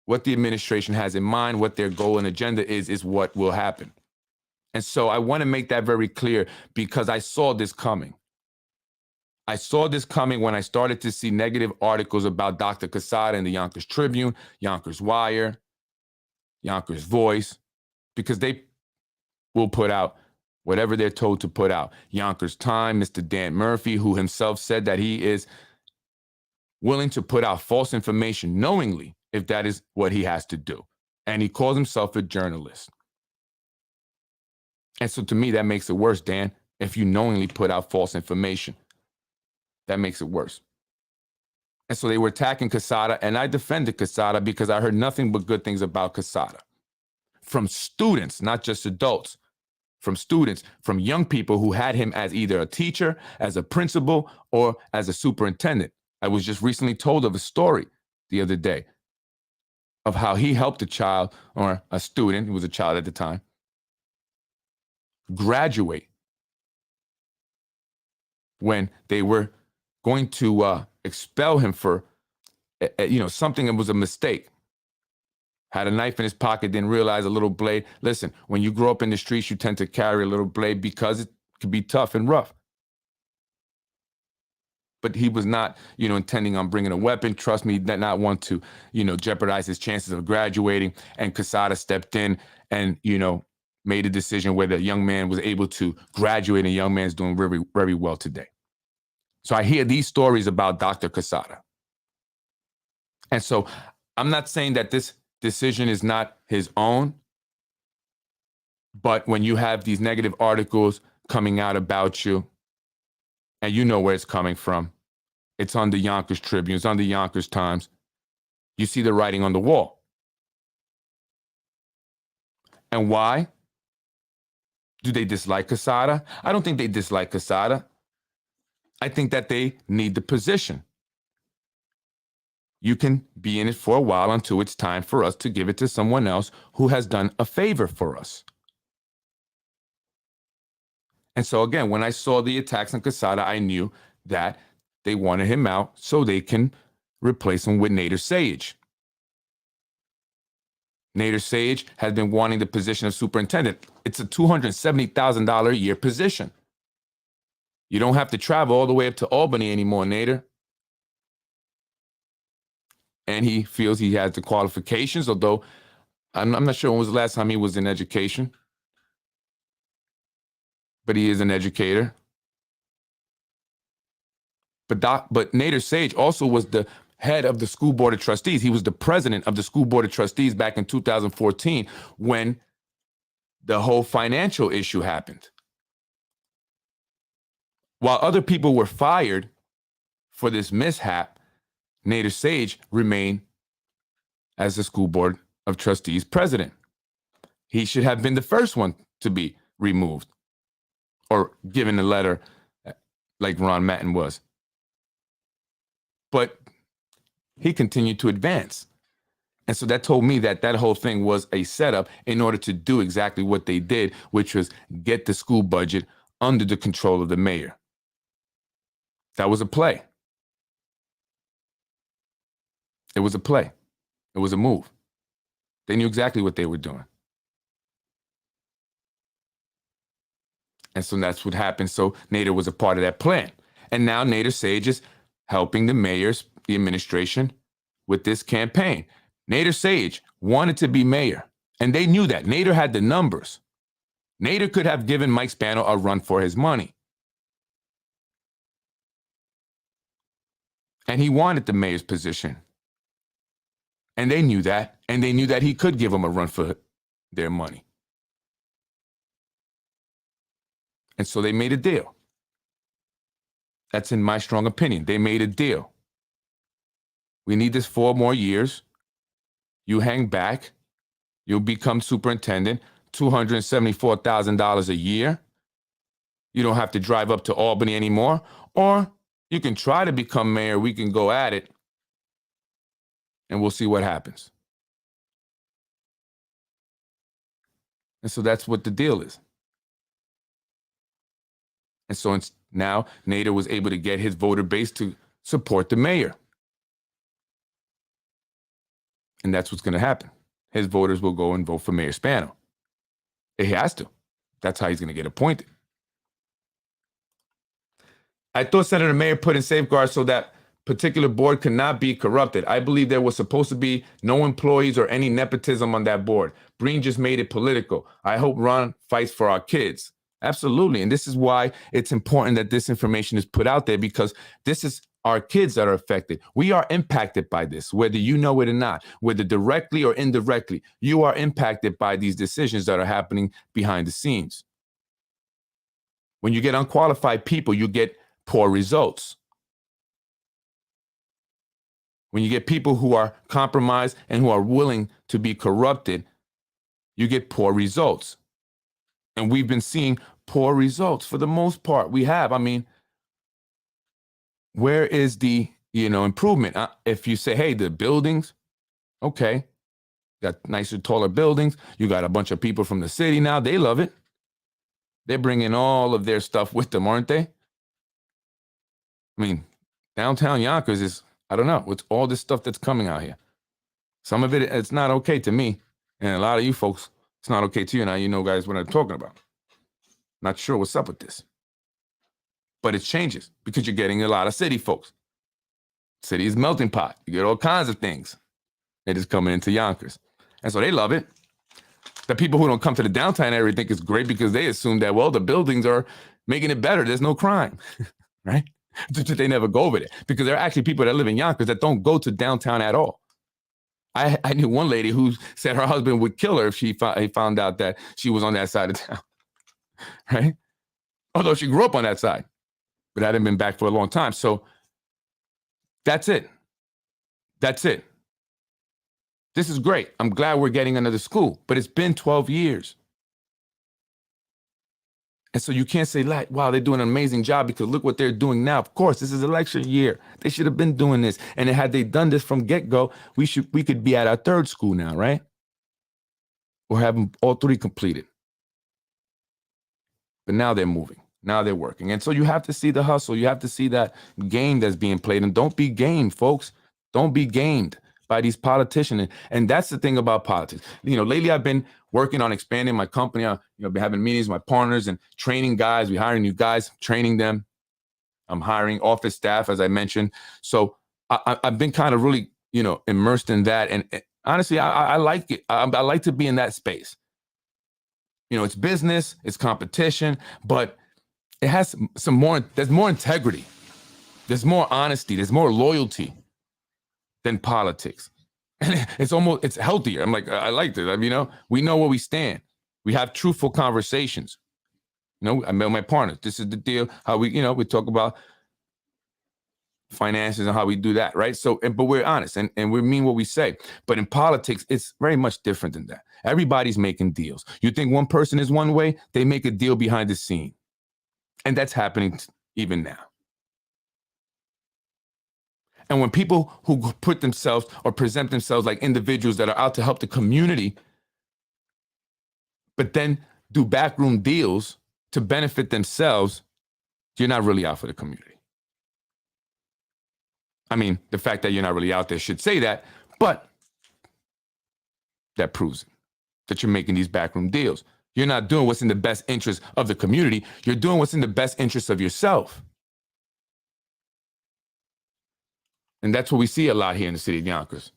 what the administration has in mind, what their goal and agenda is what will happen. And so I want to make that very clear, because I saw this coming. I saw this coming when I started to see negative articles about Dr. Quezada in the Yonkers Tribune, Yonkers Wire, Yonkers Voice, because they will put out whatever they're told to put out. Yonkers Time, Mr. Dan Murphy, who himself said that he is willing to put out false information knowingly if that is what he has to do. And he calls himself a journalist. And so to me, that makes it worse, Dan, if you knowingly put out false information. That makes it worse. And so they were attacking Quezada, and I defended Quezada because I heard nothing but good things about Quezada. From students, not just adults, from students, from young people who had him as either a teacher, as a principal, or as a superintendent. I was just recently told of a story the other day of how he helped a child, or a student, who was a child at the time, graduate when they were going to expel him for, something that was a mistake. Had a knife in his pocket, didn't realize a little blade. Listen, when you grow up in the streets, you tend to carry a little blade because it can be tough and rough. But he was not, intending on bringing a weapon. Trust me, did not want to, jeopardize his chances of graduating. And Quezada stepped in and, made a decision where the young man was able to graduate, and the young man's doing very, very well today. So I hear these stories about Dr. Quezada. And so I'm not saying that this decision is not his own, but when you have these negative articles coming out about you, and you know where it's coming from, it's on the Yonkers Tribune, it's on the Yonkers Times, you see the writing on the wall. And why? Do they dislike Quezada? I don't think they dislike Quezada. I think that they need the position. You can be in it for a while until it's time for us to give it to someone else who has done a favor for us. And so again, when I saw the attacks on Quezada, I knew that they wanted him out so they can replace him with Nader Sage. Nader Sage has been wanting the position of superintendent. It's a $270,000 a year position. You don't have to travel all the way up to Albany anymore, Nader. And he feels he has the qualifications, although I'm not sure when was the last time he was in education. But he is an educator. But Nader Sage also was the head of the School Board of Trustees. He was the president of the School Board of Trustees back in 2014 when the whole financial issue happened. While other people were fired for this mishap, Nader Sage remained as the School Board of Trustees president. He should have been the first one to be removed or given a letter like Ron Matten was. But he continued to advance. And so that told me that that whole thing was a setup in order to do exactly what they did, which was get the school budget under the control of the mayor. That was a play. It was a play. It was a move. They knew exactly what they were doing. And so that's what happened. So Nader was a part of that plan. And now Nader Sage is helping the mayors, the administration, with this campaign. Nader Sage wanted to be mayor, and they knew that. Nader had the numbers. Nader could have given Mike Spano a run for his money. And he wanted the mayor's position. And they knew that, and they knew that he could give them a run for their money. And so they made a deal. That's in my strong opinion. They made a deal. We need this 4 more years. You hang back. You'll become superintendent, $274,000 a year. You don't have to drive up to Albany anymore. Or you can try to become mayor. We can go at it. And we'll see what happens. And so that's what the deal is. And so now Nader was able to get his voter base to support the mayor. And that's what's going to happen. His voters will go and vote for Mayor Spano. He has to. That's how he's going to get appointed. I thought Senator Mayer put in safeguards so that particular board could not be corrupted. I believe there was supposed to be no employees or any nepotism on that board. Breen just made it political. I hope Ron fights for our kids. Absolutely. And this is why it's important that this information is put out there, because this is our kids that are affected. We are impacted by this, whether you know it or not, whether directly or indirectly. You are impacted by these decisions that are happening behind the scenes. When you get unqualified people, you get poor results. When you get people who are compromised and who are willing to be corrupted, you get poor results. And we've been seeing poor results for the most part. We have. I mean, where is the, improvement? If you say, hey, the buildings, okay, got nicer, taller buildings. You got a bunch of people from the city now. They love it. They're bringing all of their stuff with them, aren't they? I mean, downtown Yonkers is, I don't know, it's all this stuff that's coming out here. Some of it, it's not okay to me. And a lot of you folks, it's not okay to you. Now you know, guys, what I'm talking about. Not sure what's up with this. But it changes because you're getting a lot of city folks. City is melting pot. You get all kinds of things that is coming into Yonkers. And so they love it. The people who don't come to the downtown area think it's great because they assume that, well, the buildings are making it better. There's no crime, right? They never go over there because there are actually people that live in Yonkers that don't go to downtown at all. I knew one lady who said her husband would kill her if he found out that she was on that side of town, right? Although she grew up on that side, but hadn't been back for a long time. So that's it. That's it. This is great. I'm glad we're getting another school, but it's been 12 years. And so you can't say, like, wow, they're doing an amazing job because look what they're doing now. Of course, this is election year. They should have been doing this. And had they done this from get-go, we could be at our third school now, right? Or have them all three completed. But now they're moving. Now they're working. And so you have to see the hustle. You have to see that game that's being played. And don't be gamed, folks. Don't be gamed by these politicians. And that's the thing about politics. You know, lately I've been working on expanding my company. I've been having meetings with my partners and training guys. We're hiring new guys, training them. I'm hiring office staff, as I mentioned. So I've been kind of really, immersed in that. And honestly, I like it. I like to be in that space. It's business, it's competition, but it has there's more integrity. There's more honesty. There's more loyalty than politics. And it's healthier. I'm like, I like this. We know where we stand. We have truthful conversations. I met my partners. This is the deal. How we talk about finances and how we do that, right? So, but we're honest and we mean what we say. But in politics, it's very much different than that. Everybody's making deals. You think one person is one way, they make a deal behind the scene. And that's happening even now. And when people who put themselves or present themselves like individuals that are out to help the community, but then do backroom deals to benefit themselves, you're not really out for the community. I mean, the fact that you're not really out there should say that, but that proves it, that you're making these backroom deals. You're not doing what's in the best interest of the community. You're doing what's in the best interest of yourself. And that's what we see a lot here in the city of Yonkers.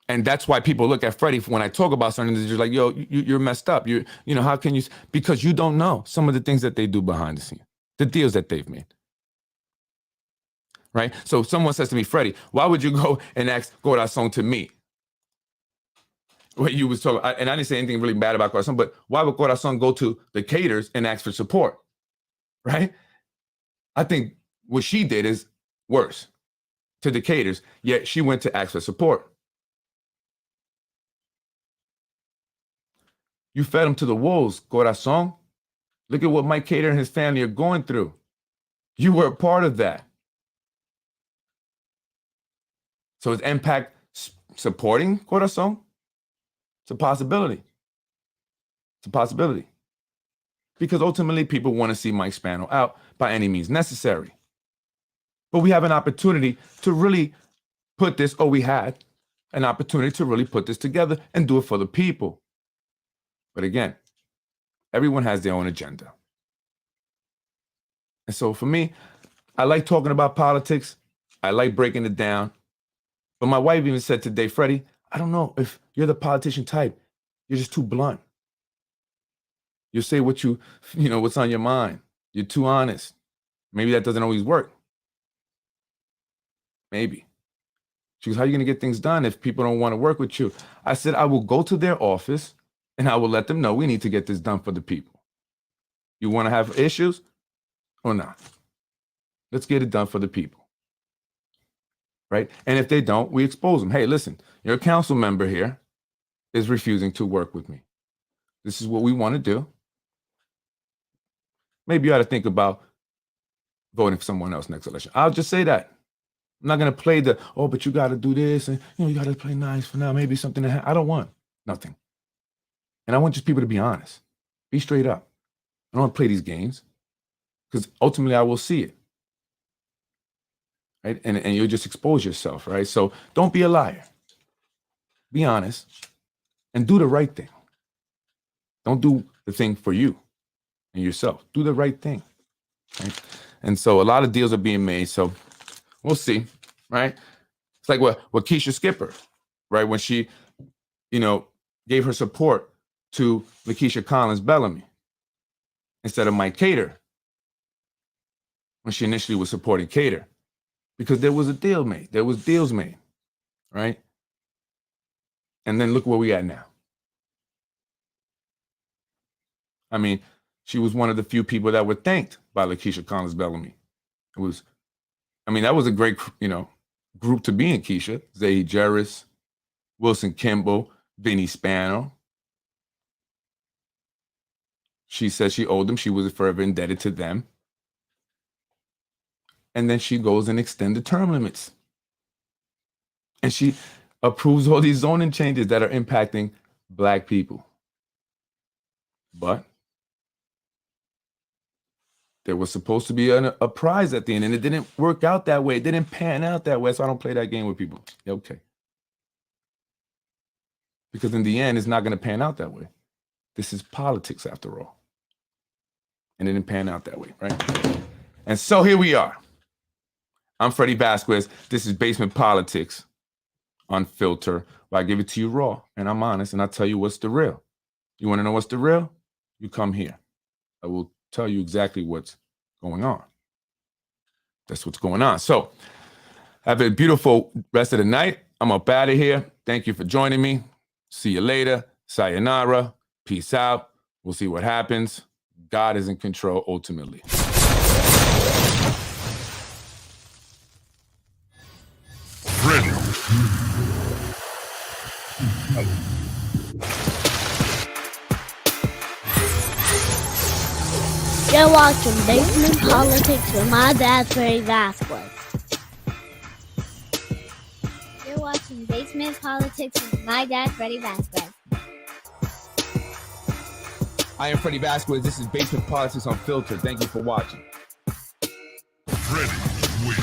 And that's why people look at Freddy when I talk about something, they're just like, yo, you're messed up. How can you? Because you don't know some of the things that they do behind the scenes, the deals that they've made. Right? So someone says to me, Freddy, why would you go and go that song to me? What you was talking, and I didn't say anything really bad about Corazon, but why would Corazon go to the caterers and ask for support? Right? I think what she did is worse to the caterers, yet she went to ask for support. You fed them to the wolves, Corazon. Look at what Mike Cater and his family are going through. You were a part of that. So is Impact supporting Corazon? It's a possibility. It's a possibility. Because ultimately people want to see Mike Spano out by any means necessary. But we have an opportunity to really we had an opportunity to really put this together and do it for the people. But again, everyone has their own agenda. And so for me, I like talking about politics. I like breaking it down. But my wife even said today, Freddy, I don't know if you're the politician type. You're just too blunt. You say what's on your mind. You're too honest. Maybe that doesn't always work. Maybe. She goes, how are you going to get things done if people don't want to work with you? I said, I will go to their office and I will let them know we need to get this done for the people. You want to have issues or not? Let's get it done for the people. Right? And if they don't, we expose them. Hey, listen, your council member here is refusing to work with me. This is what we want to do. Maybe you ought to think about voting for someone else next election. I'll just say that. I'm not going to play but you got to do this and you got to play nice for now. Maybe something I don't want nothing. And I want just people to be honest, be straight up. I don't want to play these games because ultimately I will see it. Right? And you'll just expose yourself, right? So don't be a liar. Be honest and do the right thing. Don't do the thing for you and yourself. Do the right thing. Right? And so a lot of deals are being made. So we'll see, right? It's like what Keisha Skipper, right? When she, gave her support to Lakeisha Collins Bellamy instead of Mike Cater when she initially was supporting Cater. Because there was a deal made. There was deals made, right? And then look where we at now. I mean, she was one of the few people that were thanked by Lakeisha Collins Bellamy. That was a great, group to be in, Keisha. Zay Jarris, Wilson Kimball, Vinny Spano. She said she owed them. She was forever indebted to them. And then she goes and extends the term limits. And she approves all these zoning changes that are impacting Black people. But there was supposed to be a prize at the end, and it didn't work out that way. It didn't pan out that way, so I don't play that game with people. Okay. Because in the end, it's not going to pan out that way. This is politics after all. And it didn't pan out that way, right? And so here we are. I'm Freddy Vazquez. This is Basement Politics Unfiltered, where I give it to you raw, and I'm honest, and I tell you what's the real. You want to know what's the real? You come here. I will tell you exactly what's going on. That's what's going on. So have a beautiful rest of the night. I'm up out of here. Thank you for joining me. See you later. Sayonara. Peace out. We'll see what happens. God is in control ultimately. Freddy. You're watching Basement Politics with my dad, Freddy Vazquez. You're watching Basement Politics with my dad, Freddy Vazquez. I am Freddy Vazquez. This is Basement Politics Unfiltered. Thank you for watching. Freddy wins.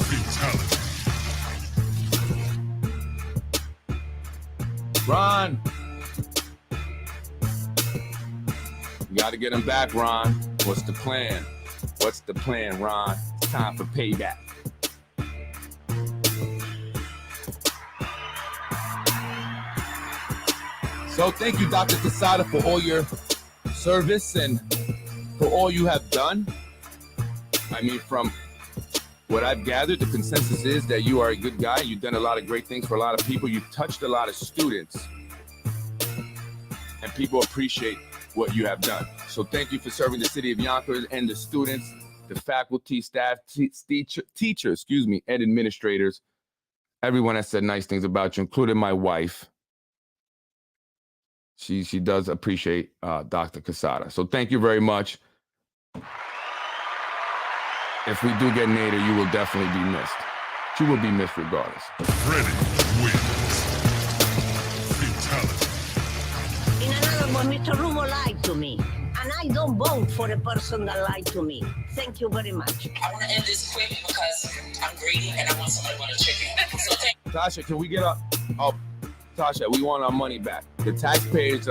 Fatality. Ron. You got to get him back, Ron. What's the plan? What's the plan, Ron? It's time for payback. So thank you, Dr. Quezada, for all your service and for all you have done. I mean, from what I've gathered, the consensus is that you are a good guy. You've done a lot of great things for a lot of people. You've touched a lot of students. And people appreciate what you have done. So thank you for serving the city of Yonkers and the students, the faculty, staff, teachers, and administrators. Everyone has said nice things about you, including my wife. She does appreciate Dr. Quezada. So thank you very much. If we do get Nader, you will definitely be missed. She will be missed regardless. Freddy wins. Fatality. In another one, Mr. Rumo lied to me. And I don't vote for a person that lied to me. Thank you very much. I want to end this quick because I'm greedy and I want somebody to want a chicken. So thank Tasha, can we get up? Oh, Tasha, we want our money back. The taxpayers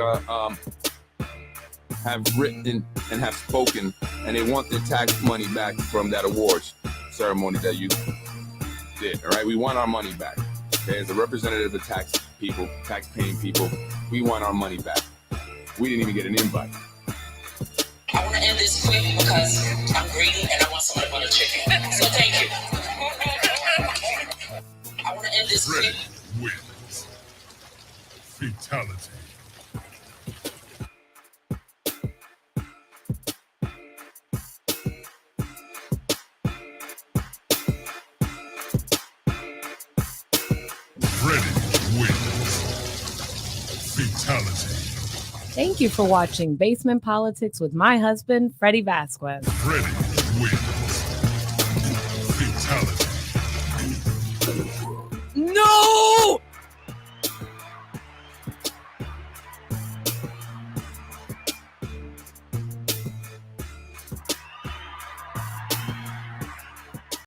have written and have spoken, and they want their tax money back from that awards ceremony that you did. All right, we want our money back. Okay, as a representative of tax-paying people, we want our money back. We didn't even get an invite. I want to end this quick because I'm greedy and I want somebody to want a chicken. So thank you. I want to end this Freddy quick. wins. Fatality. Freddy wins. Fatality. Thank you for watching Basement Politics with my husband, Freddy Vazquez. Freddy wins. Fatality. No!